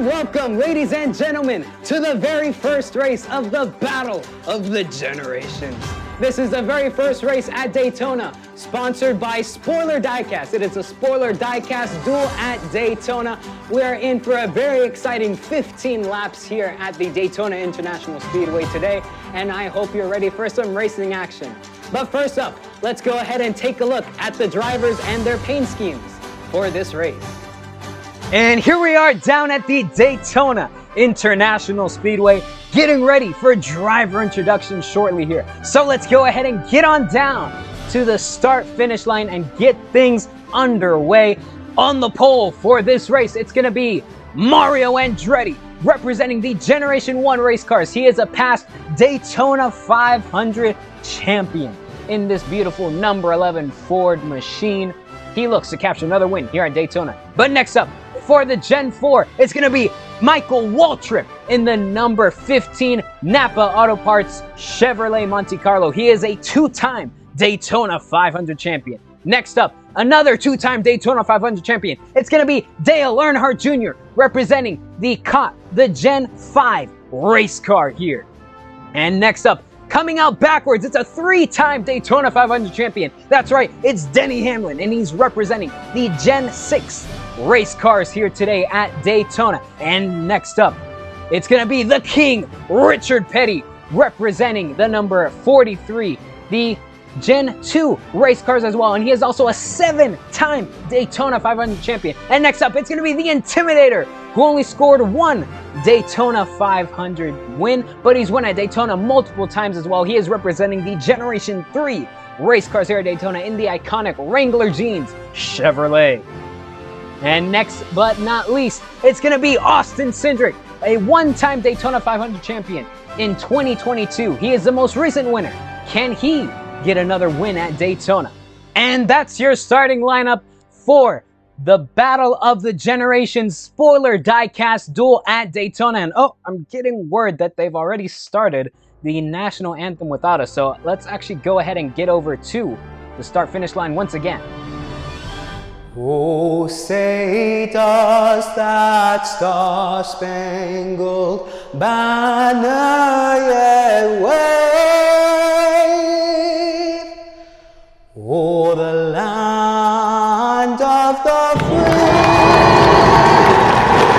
welcome, ladies and gentlemen, to the very first race of the Battle of the Generations. This is the very first race at Daytona, sponsored by Spoiler Diecast. It is a Spoiler Diecast duel at Daytona. We are in for a very exciting 15 laps here at the Daytona International Speedway today, and I hope you're ready for some racing action. But first up, let's go ahead and take a look at the drivers and their paint schemes for this race. And here we are down at the Daytona International Speedway, getting ready for driver introduction shortly here. So let's go ahead and get on down to the start-finish line and get things underway. On the pole for this race, it's going to be Mario Andretti, representing the Generation 1 race cars. He is a past Daytona 500 champion in this beautiful number 11 Ford machine. He looks to capture another win here at Daytona. But next up, for the Gen 4, it's going to be Michael Waltrip in the number 15 Napa Auto Parts Chevrolet Monte Carlo. He is a two-time Daytona 500 champion. Next up, another two-time Daytona 500 champion. It's going to be Dale Earnhardt Jr. representing the Gen 5 race car here. And next up, coming out backwards, it's a three-time Daytona 500 champion. That's right, it's Denny Hamlin, and he's representing the Gen 6 race cars here today at Daytona. And next up, it's going to be the King, Richard Petty, representing the number 43, the Gen 2 race cars as well. And he is also a seven-time Daytona 500 champion. And next up, it's going to be the Intimidator, who only scored one Daytona 500 win, but he's won at Daytona multiple times as well. He is representing the Generation 3 race cars here at Daytona in the iconic Wrangler Jeans Chevrolet. And next but not least, it's going to be Austin Cindric, a one-time Daytona 500 champion in 2022. He is the most recent winner. Can he get another win at Daytona? And that's your starting lineup for the Battle of the Generations Spoiler Diecast duel at Daytona. And oh, I'm getting word that they've already started the national anthem without us. So let's actually go ahead and get over to the start-finish line once again. Oh, say does that star-spangled banner yet wave o'er the land of the free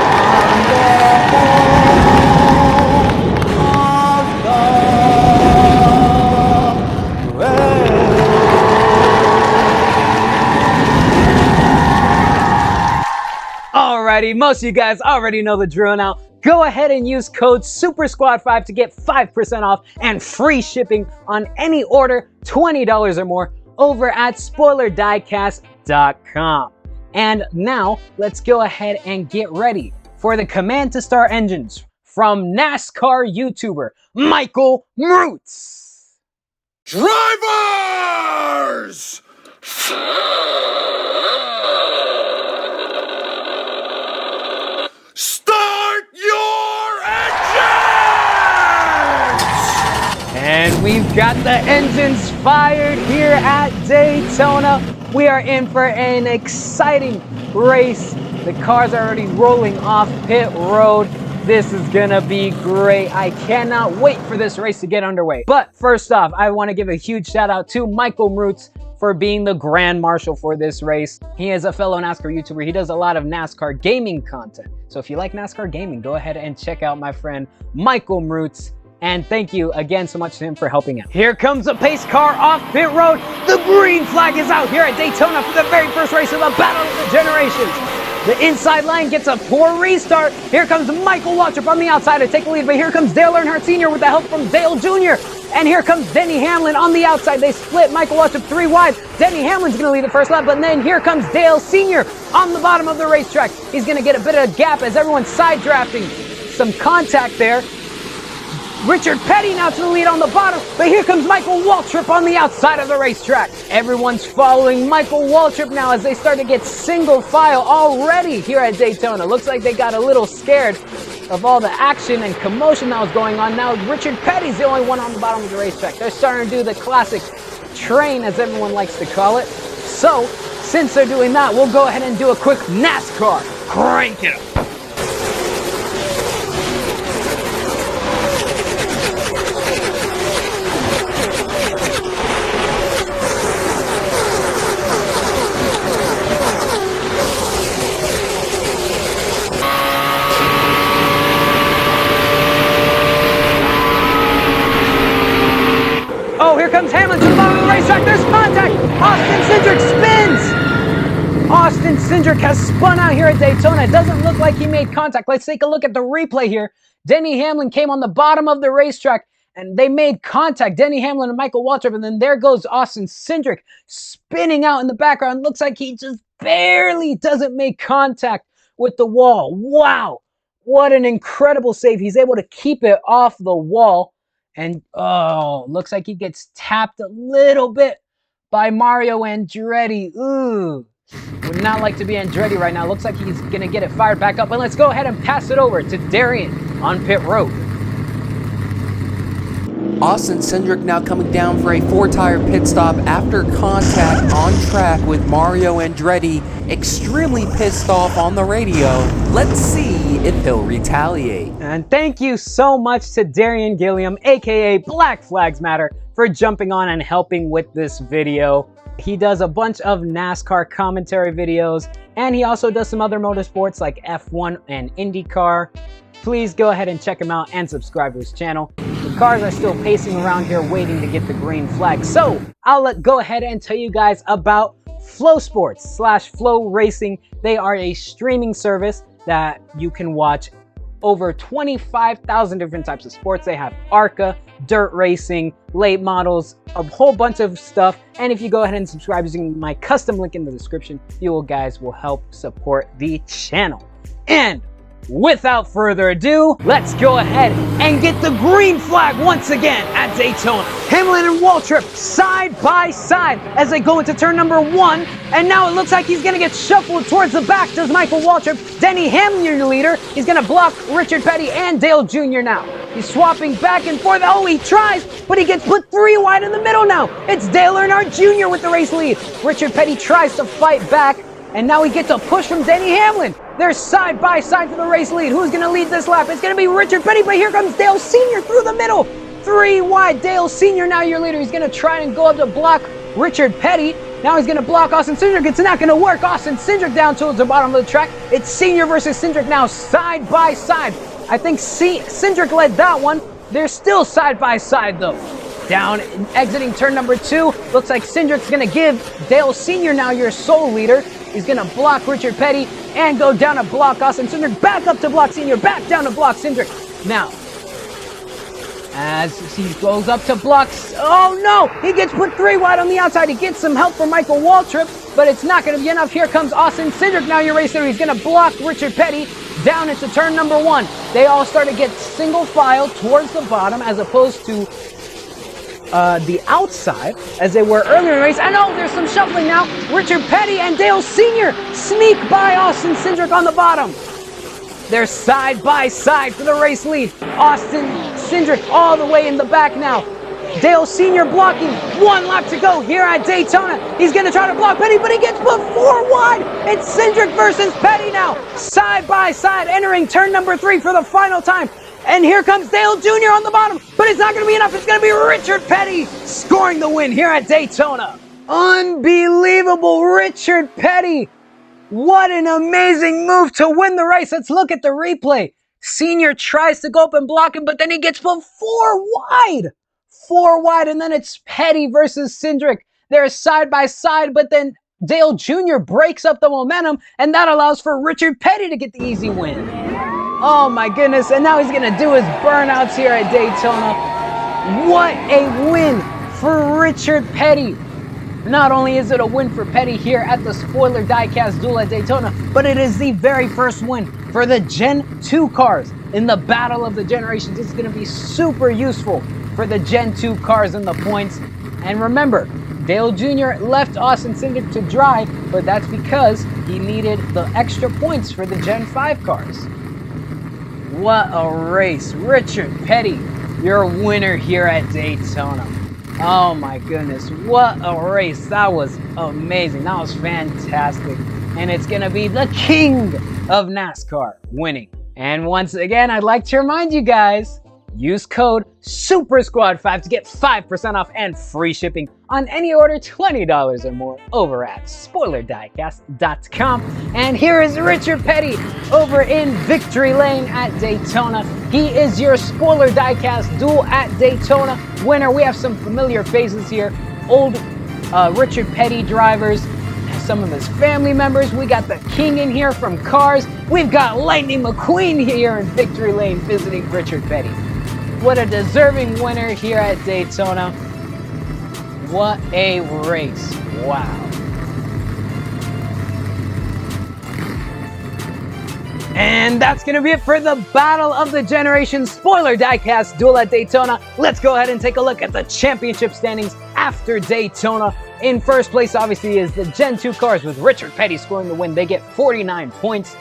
and the home of the brave. Alrighty, most of you guys already know the drill now. Go ahead and use code SuperSquad5 to get 5% off and free shipping on any order $20 or more over at SpoilerDiecast.com. And now, let's go ahead and get ready for the command to start engines from NASCAR YouTuber Michael Mroots. Drivers! Start your engines! And we've got the engines fired here at Daytona. We are in for an exciting race. The cars are already rolling off pit road. This is gonna be great. I cannot wait for this race to get underway. But first off, I want to give a huge shout out to Michael Mroots for being the Grand Marshal for this race. He is a fellow NASCAR YouTuber. He does a lot of NASCAR gaming content. So if you like NASCAR gaming, go ahead and check out my friend Michael Mroots. And thank you again so much to him for helping out. Here comes a pace car off pit road. The green flag is out here at Daytona for the very first race of the Battle of the Generations. The inside line gets a poor restart. Here comes Michael Waltrip on the outside to take the lead, but here comes Dale Earnhardt Sr. with the help from Dale Jr. And here comes Denny Hamlin on the outside. They split Michael Waltrip three wide. Denny Hamlin's gonna lead the first lap, but then here comes Dale Sr. on the bottom of the racetrack. He's gonna get a bit of a gap as everyone's side drafting. Some contact there. Richard Petty now to the lead on the bottom, but here comes Michael Waltrip on the outside of the racetrack. Everyone's following Michael Waltrip now as they start to get single file already here at Daytona. Looks like they got a little scared of all the action and commotion that was going on. Now Richard Petty's the only one on the bottom of the racetrack. They're starting to do the classic train, as everyone likes to call it. So, since they're doing that, we'll go ahead and do a quick NASCAR crank it up. Austin Cindric has spun out here at Daytona. It doesn't look like he made contact. Let's take a look at the replay here. Denny Hamlin came on the bottom of the racetrack, and they made contact, Denny Hamlin and Michael Waltrip, and then there goes Austin Cindric spinning out in the background. Looks like he just barely doesn't make contact with the wall. Wow, what an incredible save. He's able to keep it off the wall, and looks like he gets tapped a little bit by Mario Andretti. Ooh, would not like to be Andretti right now. Looks like he's gonna get it fired back up, and let's go ahead and pass it over to Darian on pit road. Austin Cindric now coming down for a 4-tire pit stop after contact on track with Mario Andretti, extremely pissed off on the radio. Let's see if he'll retaliate. And thank you so much to Darian Gilliam, aka Black Flags Matter, for jumping on and helping with this video. He does a bunch of NASCAR commentary videos, and he also does some other motorsports like F1 and IndyCar. Please go ahead and check him out and subscribe to his channel. The cars are still pacing around here waiting to get the green flag. So I'll go ahead and tell you guys about Flow Sports / Flow Racing. They are a streaming service that you can watch over 25,000 different types of sports. They have ARCA, dirt racing, late models, a whole bunch of stuff. And if you go ahead and subscribe using my custom link in the description, you guys will help support the channel. And without further ado, let's go ahead and get the green flag once again at Daytona. Hamlin and Waltrip side by side as they go into turn number 1, and now it looks like he's gonna get shuffled towards the back. Does Michael Waltrip. Denny Hamlin, your leader. He's gonna block Richard Petty and Dale Jr. now. He's swapping back and forth. Oh, he tries, but he gets put 3 wide in the middle now. It's Dale Earnhardt Jr. with the race lead. Richard Petty tries to fight back, and now he gets a push from Denny Hamlin. They're side by side for the race lead. Who's going to lead this lap? It's going to be Richard Petty, but here comes Dale Sr. through the middle. 3 wide. Dale Sr. now your leader. He's going to try and go up to block Richard Petty. Now he's going to block Austin Cindric. It's not going to work. Austin Cindric down towards the bottom of the track. It's Sr. versus Cindric now side by side. I think Cindric led that one. They're still side by side though. Down, exiting turn number 2. Looks like Cindric's going to give Dale Sr. now your sole leader. He's going to block Richard Petty and go down to block Austin Cindric. Back up to block Sr. Back down to block Cindric. Now, as he goes up to block... Oh no! He gets put 3 wide on the outside. He gets some help from Michael Waltrip, but it's not going to be enough. Here comes Austin Cindric now your race leader. He's going to block Richard Petty down into turn number 1. They all start to get single file towards the bottom as opposed to the outside as they were earlier in the race. And oh, there's some shuffling now. Richard Petty and Dale Sr. sneak by Austin Cindric on the bottom. They're side by side for the race lead. Austin Cindric all the way in the back now. Dale Sr. blocking. 1 lap to go here at Daytona. He's going to try to block Petty, but he gets put 4 wide. It's Cindric versus Petty now. Side by side, entering turn number 3 for the final time. And here comes Dale Jr. on the bottom, but it's not going to be enough. It's going to be Richard Petty scoring the win here at Daytona. Unbelievable, Richard Petty. What an amazing move to win the race. Let's look at the replay. Senior tries to go up and block him, but then he gets put 4 wide. 4 wide, and then it's Petty versus Cindric. They're side by side, but then Dale Jr. breaks up the momentum, and that allows for Richard Petty to get the easy win. Oh my goodness, and now he's gonna do his burnouts here at Daytona. What a win for Richard Petty. Not only is it a win for Petty here at the Spoiler Diecast Duel at Daytona, but it is the very first win for the Gen 2 cars in the Battle of the Generations. This is gonna be super useful for the Gen 2 cars in the points. And remember, Dale Jr. left Austin Cindric to drive, but that's because he needed the extra points for the Gen 5 cars. What a race. Richard Petty, your winner here at Daytona. Oh my goodness, what a race. That was amazing. That was fantastic. And it's going to be the king of NASCAR winning. And once again, I'd like to remind you guys, use code SuperSquad5 to get 5% off and free shipping on any order $20 or more over at SpoilerDiecast.com. And here is Richard Petty over in Victory Lane at Daytona. He is your Spoiler Diecast Duel at Daytona winner. We have some familiar faces here. Old Richard Petty drivers, some of his family members. We got the King in here from Cars. We've got Lightning McQueen here in Victory Lane visiting Richard Petty. What a deserving winner here at Daytona. What a race. Wow. And that's going to be it for the Battle of the Generations spoiler diecast duel at Daytona. Let's go ahead and take a look at the championship standings after Daytona. In first place, obviously, is the Gen 2 cars with Richard Petty scoring the win. They get 49 points.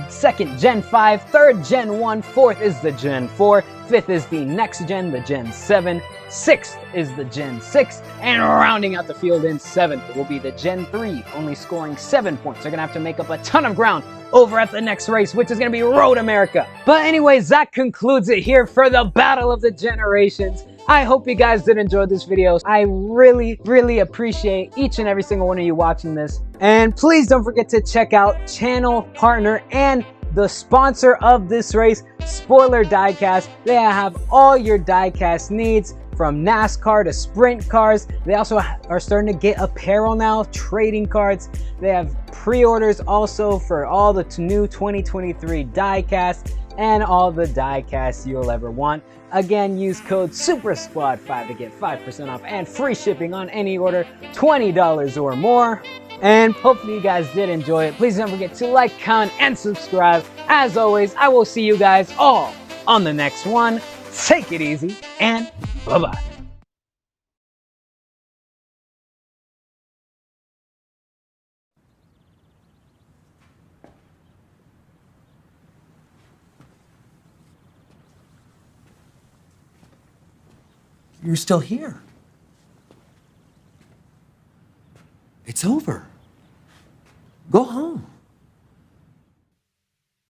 Second, Gen 5. Third, Gen 1. Fourth is the Gen 4. Fifth is the next gen, the Gen 7. Sixth is the Gen 6. And rounding out the field in seventh will be the Gen 3, only scoring 7 points. They're going to have to make up a ton of ground over at the next race, which is going to be Road America. But anyways, that concludes it here for the Battle of the Generations. I hope you guys did enjoy this video. I really appreciate each and every single one of you watching this. And please don't forget to check out channel partner and the sponsor of this race, Spoiler Diecast. They have all your diecast needs, from NASCAR to sprint cars. They also are starting to get apparel now, trading cards. They have pre-orders also for all the new 2023 diecast and all the diecast you'll ever want. Again, use code SuperSquad5 to get 5% off and free shipping on any order $20 or more. And hopefully you guys did enjoy it. Please don't forget to like, comment, and subscribe. As always, I will see you guys all on the next one. Take it easy, and bye-bye. You're still here. It's over. Go home.